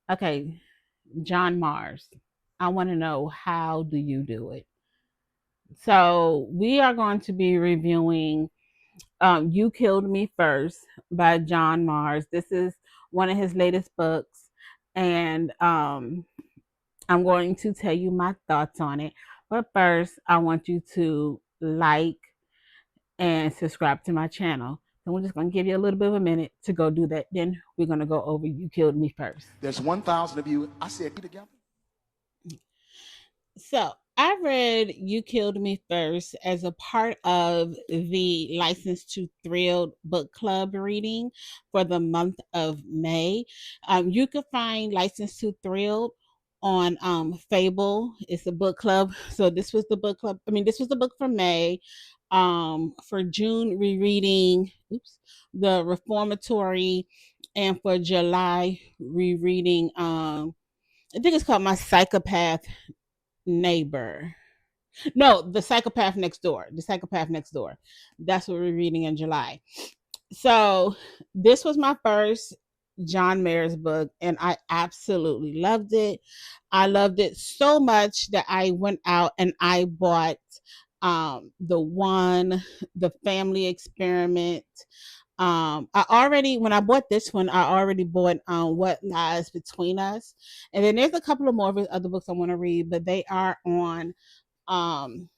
Okay, John Mars. I want to know, how do you do it? So we are going to be reviewing You Killed Me First by John Mars. This is one of his latest books, and I'm going to tell you my thoughts on it. But first, I want you to like and subscribe to my channel. So we're just going to give you a little bit of a minute to go do that. Then we're going to go over You Killed Me First. There's 1,000 of you. I said, together. So I read You Killed Me First as a part of the License to Thrilled book club reading for the month of May. You can find License to Thrilled on Fable. It's a book club. So this was the book club. I mean, this was the book for May. For June, rereading the Reformatory, and for July, rereading I think it's called My Psychopath Neighbor. No, The Psychopath Next Door. The Psychopath Next Door. That's what we're reading in July. So this was my first John Mayer's book, and I absolutely loved it. I loved it so much that I went out and I bought the Family Experiment. I already, when I bought this one, I already bought What Lies Between Us, and then there's a couple of more of his other books I want to read, but they are on um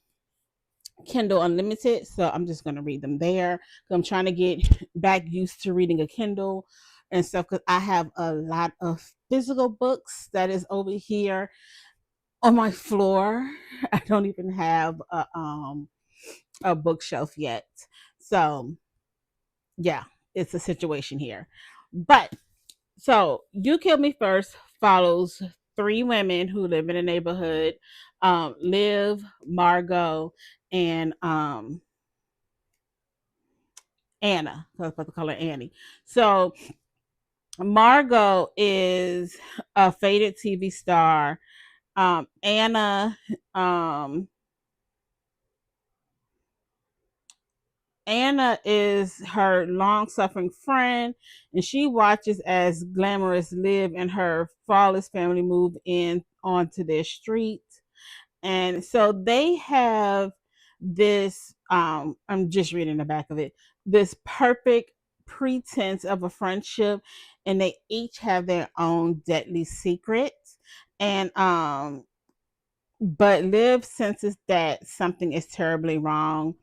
Kindle Unlimited, so I'm just gonna read them there. I'm trying to get back used to reading a Kindle and stuff, because I have a lot of physical books that is over here on my floor. I don't even have a bookshelf yet. So yeah, it's a situation here. But so You Killed Me First follows three women who live in a neighborhood, Liv, Margot, and Anna. I was about to call her Annie. So Margot is a faded TV star. Anna, um, Anna is her long suffering friend, and she watches as glamorous Liv and her flawless family move in onto their street. And so they have this, I'm just reading the back of it, this perfect pretense of a friendship, and they each have their own deadly secrets. And but Liv senses that something is terribly wrong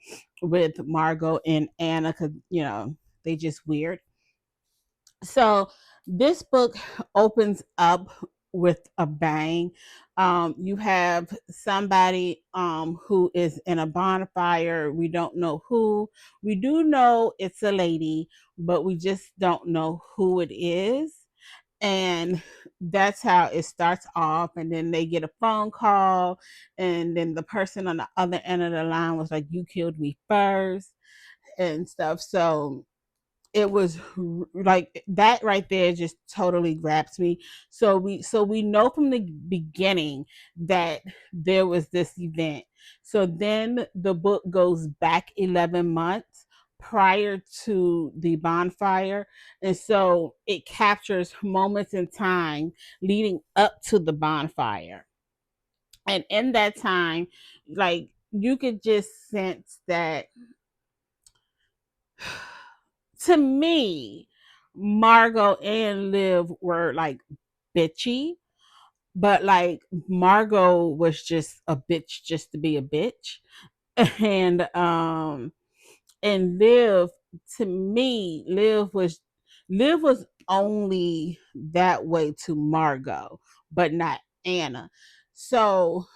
with Margot and Anna, because they just weird. So this book opens up with a bang. You have somebody who is in a bonfire. We don't know who. We do know it's a lady, but we just don't know who it is. And that's how it starts off. And then they get a phone call, and then the person on the other end of the line was like, "You killed me first," and stuff. So it was like that right there just totally grabs me. So we know from the beginning that there was this event. So then the book goes back 11 months prior to the bonfire, and so it captures moments in time leading up to the bonfire. And in that time, like, you could just sense that, to me, Margot and Liv were like bitchy, but like Margot was just a bitch just to be a bitch. And Liv, to me, Liv was only that way to Margot, but not Anna. So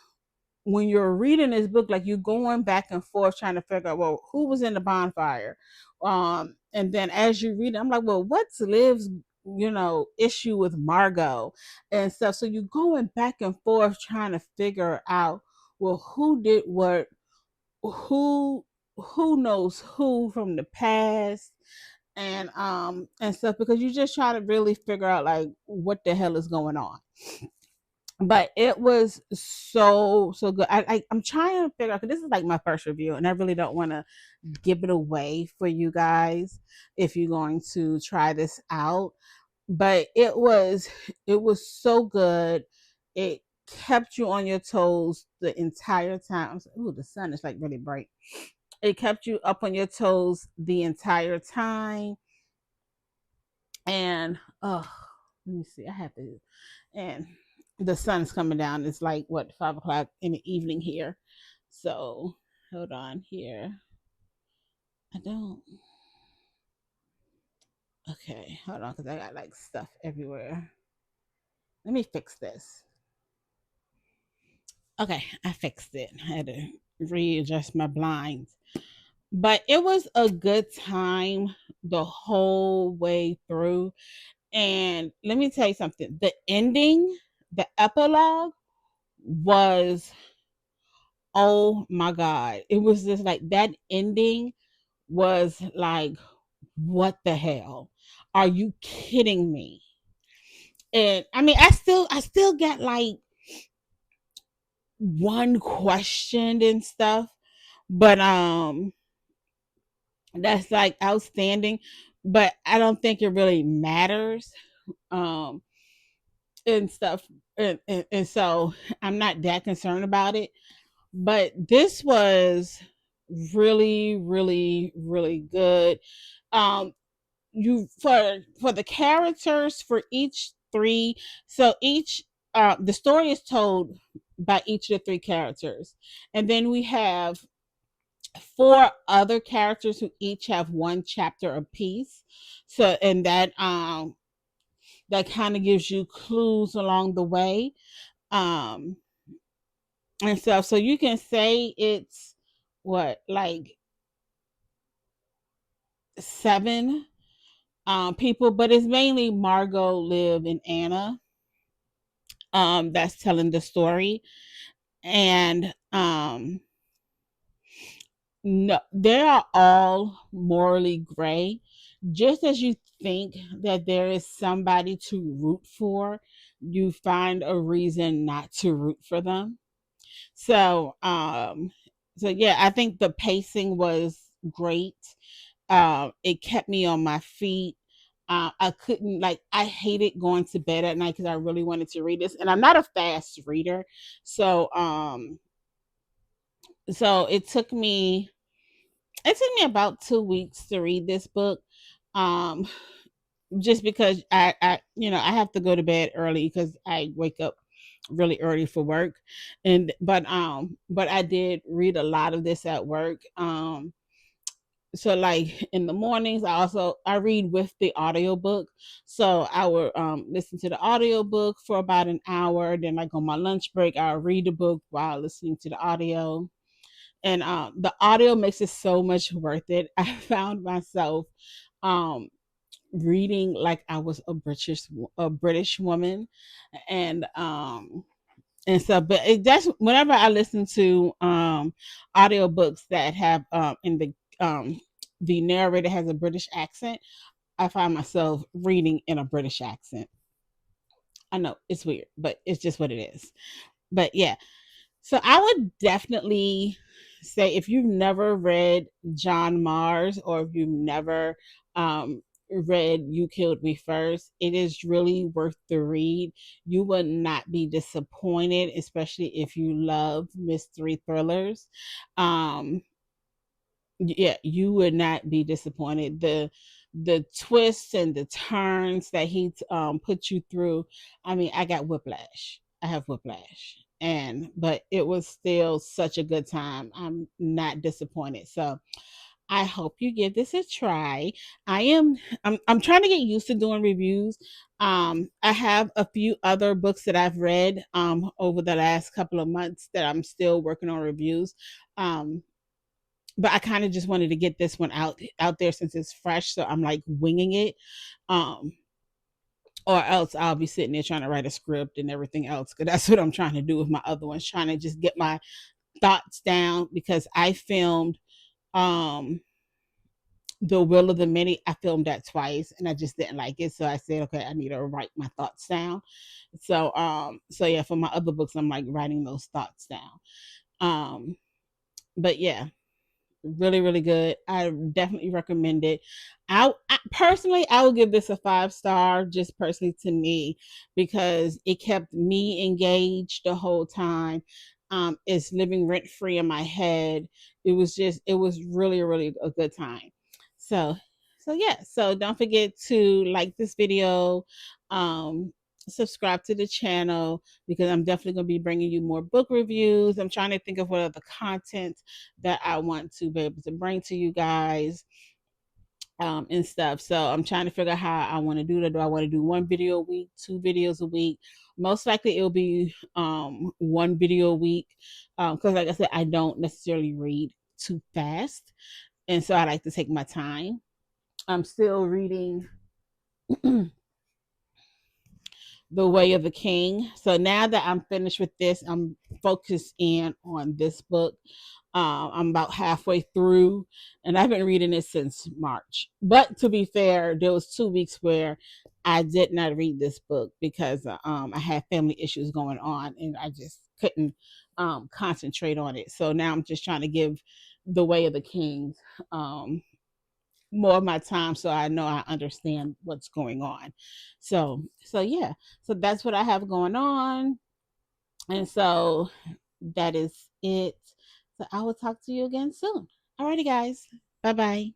when you're reading this book, like, you're going back and forth trying to figure out, well, who was in the bonfire, and then as you read it, I'm like, well, what's Liv's issue with Margot and stuff. So you're going back and forth trying to figure out, well, who did what, who who knows who from the past, and stuff, because you just try to really figure out, like, what the hell is going on. But it was so good. I'm trying to figure out, because this is like my first review, and I really don't want to give it away for you guys if you're going to try this out. but it was so good. It kept you on your toes the entire time. Ooh, the sun is like really bright. It kept you up on your toes the entire time. And oh, let me see. I have to. And the sun's coming down. It's like what 5 o'clock in the evening here. So hold on here. I don't. Okay, hold on, because I got like stuff everywhere. Let me fix this. Okay, I fixed it. I had to readjust my blinds. But it was a good time the whole way through. And let me tell you something. The ending, the epilogue was, oh my God. It was just like that ending was like, what the hell? Are you kidding me? And I mean, I still got like one question and stuff, but that's like outstanding, but I don't think it really matters. Um and stuff, and so I'm not that concerned about it. But this was really, really, really good. Um you for the characters for each three, so each the story is told by each of the three characters, and then we have four other characters who each have one chapter apiece. So, and that kind of gives you clues along the way. Um and stuff. So you can say it's what, like seven people, but it's mainly Margot, Liv, and Anna that's telling the story. And no, they are all morally gray. Just as you think that there is somebody to root for, you find a reason not to root for them. So, so yeah, I think the pacing was great. It kept me on my feet. I couldn't, like, I hated going to bed at night because I really wanted to read this, and I'm not a fast reader. So, so it took me about 2 weeks to read this book. Um, just because I have to go to bed early because I wake up really early for work, and but I did read a lot of this at work. So like in the mornings I read with the audiobook. So I would listen to the audiobook for about an hour, then like on my lunch break I'll read the book while listening to the audio. And the audio makes it so much worth it. I found myself um reading like I was a British woman. And so, but that's whenever I listen to audiobooks that have in the narrator has a British accent, I find myself reading in a British accent. I know it's weird, but it's just what it is. But yeah, so I would definitely say if you've never read John Mars, or if you've never read You Killed Me First, it is really worth the read. You will not be disappointed, especially if you love mystery thrillers. Um, yeah, you would not be disappointed. The twists and the turns that he put you through. I mean, I got whiplash. I have whiplash. And but it was still such a good time. I'm not disappointed. So I hope you give this a try. I'm trying to get used to doing reviews. I have a few other books that I've read over the last couple of months that I'm still working on reviews. Um but I kind of just wanted to get this one out there since it's fresh, so I'm like winging it. Um or else I'll be sitting there trying to write a script and everything else, because that's what I'm trying to do with my other ones, trying to just get my thoughts down, because I filmed um The Will of the Many. I filmed that twice and I just didn't like it, so I said, okay, I need to write my thoughts down. So yeah, for my other books I'm like writing those thoughts down. um but yeah, Really, really good. I definitely recommend it. I personally, I will give this a 5 star, just personally to me, because it kept me engaged the whole time. It's living rent free in my head. It was really, really a good time. So, so yeah. So don't forget to like this video, um, subscribe to the channel, because I'm definitely going to be bringing you more book reviews. I'm trying to think of what other content that I want to be able to bring to you guys, and stuff. So I'm trying to figure out how I want to do that. Do I want to do one video a week, 2 videos a week? Most likely it'll be one video a week, because like I said, I don't necessarily read too fast, and so I like to take my time. I'm still reading The Way of the King. So now that I'm finished with this, I'm focused in on this book. I'm about halfway through, and I've been reading it since March. But to be fair, there was 2 weeks where I did not read this book because I had family issues going on, and I just couldn't concentrate on it. So now I'm just trying to give The Way of the King um, more of my time, so I know I understand what's going on. So yeah, so that's what I have going on, and so that is it. So I will talk to you again soon. Alrighty, guys. Bye bye.